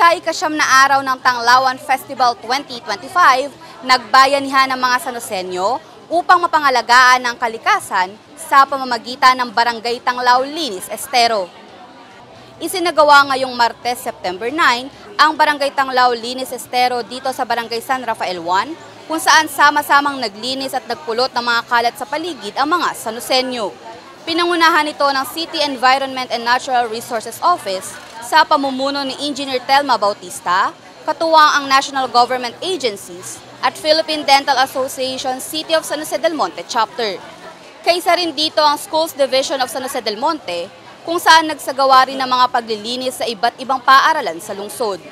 Sa ikasyam na araw ng Tanglawan Festival 2025, nagbayanihan ng mga Sanosenyo upang mapangalagaan ang kalikasan sa pamamagitan ng Barangay Tanglaw Linis Estero. Isinagawa ngayong Martes, September 9, ang Barangay Tanglaw Linis Estero dito sa Barangay San Rafael 1, kung saan sama-samang naglinis at nagpulot ng mga kalat sa paligid ang mga Sanosenyo. Pinangunahan ito ng City Environment and Natural Resources Office sa pamumuno ni Engineer Telma Bautista, katuwang ang National Government Agencies at Philippine Dental Association City of San Jose del Monte Chapter. Kaisa rin dito ang Schools Division of San Jose del Monte, kung saan nagsagawa rin ng mga paglilinis sa iba't ibang paaralan sa lungsod.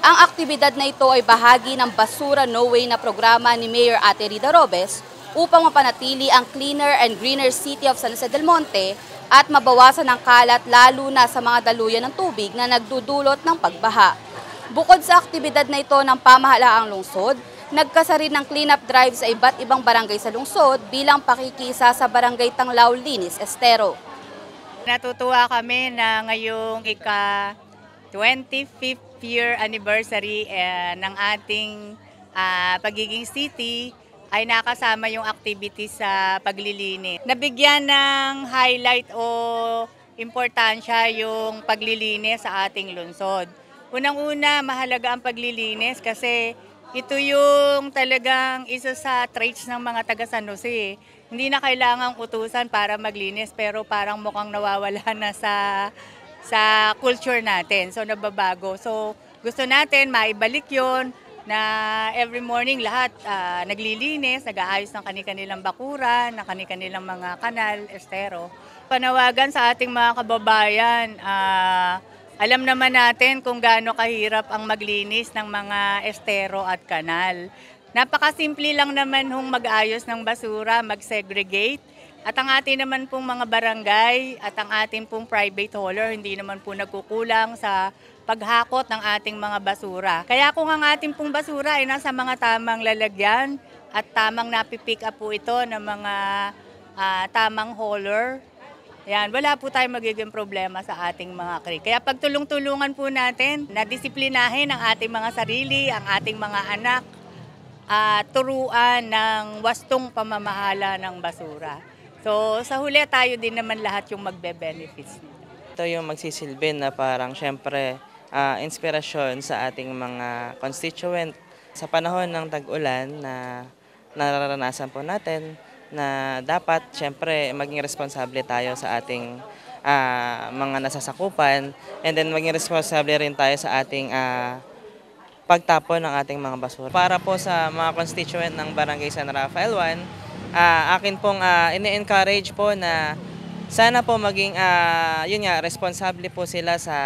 Ang aktibidad na ito ay bahagi ng Basura No Way na programa ni Mayor Ate Rida Robes upang mapanatili ang cleaner and greener City of San Jose del Monte at mabawasan ang kalat lalo na sa mga daluyan ng tubig na nagdudulot ng pagbaha. Bukod sa aktibidad na ito ng pamahalaang lungsod, nagkasa rin ng cleanup drive sa iba't ibang barangay sa lungsod bilang pakikisa sa Barangay Tanglaw Linis Estero. Natutuwa kami na ngayong ika-25th year anniversary ng ating pagiging city ay nakasama yung activity sa paglilinis. Nabigyan ng highlight o importansya yung paglilinis sa ating lungsod. Unang-una, mahalaga ang paglilinis kasi ito yung talagang isa sa traits ng mga taga San Jose. Hindi na kailangang utusan para maglinis pero parang mukhang nawawala na sa culture natin. So nababago. So gusto natin maibalik yon na every morning lahat naglilinis, nag-aayos ng kanilang bakuran, ng kanilang mga kanal, estero. Panawagan sa ating mga kababayan, alam naman natin kung gaano kahirap ang maglinis ng mga estero at kanal. Napakasimple lang naman hong mag-ayos ng basura, mag-segregate. At ang ating naman pong mga barangay at ang ating pong private hauler, hindi naman po nagkukulang sa paghakot ng ating mga basura. Kaya kung ang ating pong basura ay nasa mga tamang lalagyan at tamang napipick up po ito ng mga tamang hauler, yan, wala po tayong magiging problema sa ating mga creek. Kaya pagtulong-tulungan po natin, nadisiplinahin ang ating mga sarili, ang ating mga anak, turuan ng wastong pamamahala ng basura. So sa huli tayo din naman lahat yung magbe-benefits nito. Ito yung magsisilbi na parang syempre inspirasyon sa ating mga constituent sa panahon ng tag-ulan na nararanasan po natin na dapat syempre maging responsable tayo sa ating mga nasasakupan and then maging responsable rin tayo sa ating pagtapon ng ating mga basura. Para po sa mga constituent ng Barangay San Rafael 1, akin pong ini-encourage po na sana po maging yun nga, responsable po sila sa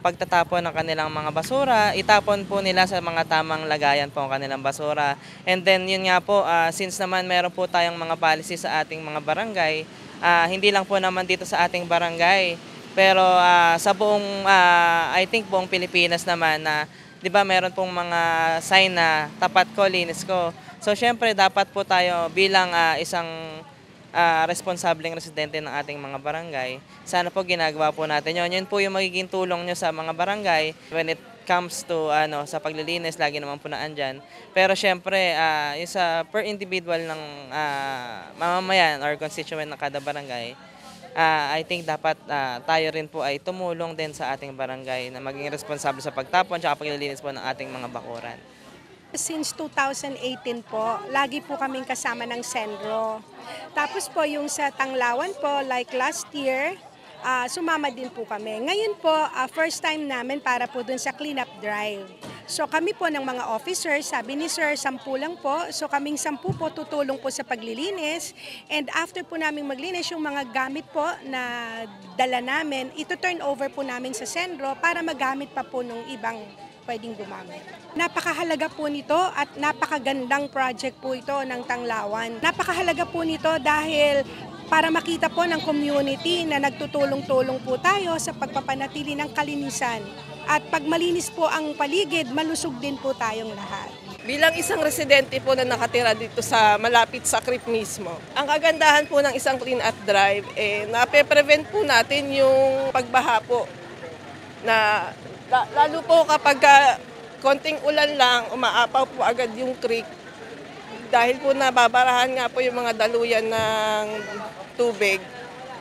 pagtatapon ng kanilang mga basura, itapon po nila sa mga tamang lagayan po ang kanilang basura. And then yun nga po, since naman meron po tayong mga policy sa ating mga barangay, hindi lang po naman dito sa ating barangay, pero sa buong, I think buong Pilipinas naman na, di ba meron pong mga sign na tapat ko, linis ko. So syempre dapat po tayo bilang isang responsableng residente ng ating mga barangay. Sana po ginagawa po natin yun. Yun po yung magiging tulong nyo sa mga barangay when it comes to sa paglilinis, lagi naman po na andyan. Pero syempre, yung sa per individual ng mamamayan or constituent ng kada barangay, I think dapat tayo rin po ay tumulong din sa ating barangay na maging responsable sa pagtapon at paglilinis po ng ating mga bakuran. Since 2018 po, lagi po kaming kasama ng Senro. Tapos po yung sa Tanglawan po, like last year, sumama din po kami. Ngayon po, first time namin para po dun sa cleanup drive. So kami po ng mga officers, sabi ni Sir, 10 lang po. So kaming 10 po tutulong po sa paglilinis. And after po namin maglinis, yung mga gamit po na dala namin, ito turn over po namin sa Senro para magamit pa po ng ibang pwedeng gumamit. Napakahalaga po nito at napakagandang project po ito ng Tanglawan. Napakahalaga po nito dahil para makita po ng community na nagtutulong-tulong po tayo sa pagpapanatili ng kalinisan. At pag malinis po ang paligid, malusog din po tayong lahat. Bilang isang residente po na nakatira dito sa malapit sa creek mismo, ang kagandahan po ng isang clean-up drive, nape-prevent po natin yung pagbaha po na Lalo po kapag konting ulan lang, umaapaw po agad yung creek. Dahil po nababarahan nga po yung mga daluyan ng tubig.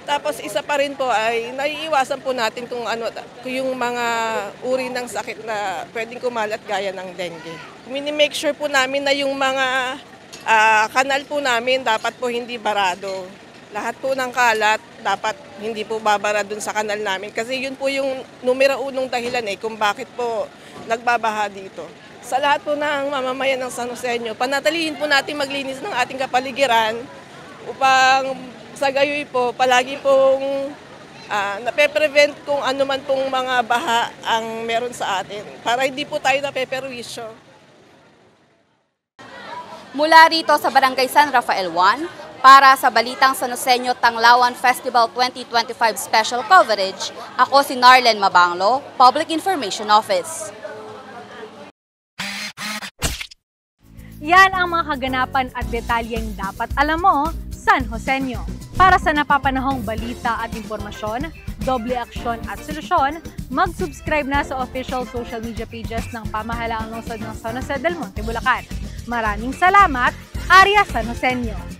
Tapos isa pa rin po ay naiiwasan po natin kung yung mga uri ng sakit na pwedeng kumalat gaya ng dengue. Mini-make sure po namin na yung mga kanal po namin dapat po hindi barado. Lahat po ng kalat dapat hindi po babara dun sa kanal namin kasi yun po yung numero unong dahilan kung bakit po nagbabaha dito. Sa lahat po ng mamamayan ng San Joseño, panatilihin po natin maglinis ng ating kapaligiran upang sa gayoy po palagi pong nape-prevent kung ano man pong mga baha ang meron sa atin para hindi po tayo napeperwisyo. Mula rito sa Barangay San Rafael 1, para sa Balitang San Joseño Tanglawan Festival 2025 Special Coverage, ako si Narlen Mabanglo, Public Information Office. Yan ang mga kaganapan at detalyeng dapat alam mo, San Joseño. Para sa napapanahong balita at impormasyon, doble aksyon at solusyon, mag-subscribe na sa official social media pages ng Pamahalaang Lungsod ng San Jose del Monte, Bulacan. Maraming salamat, Arya San Joseño!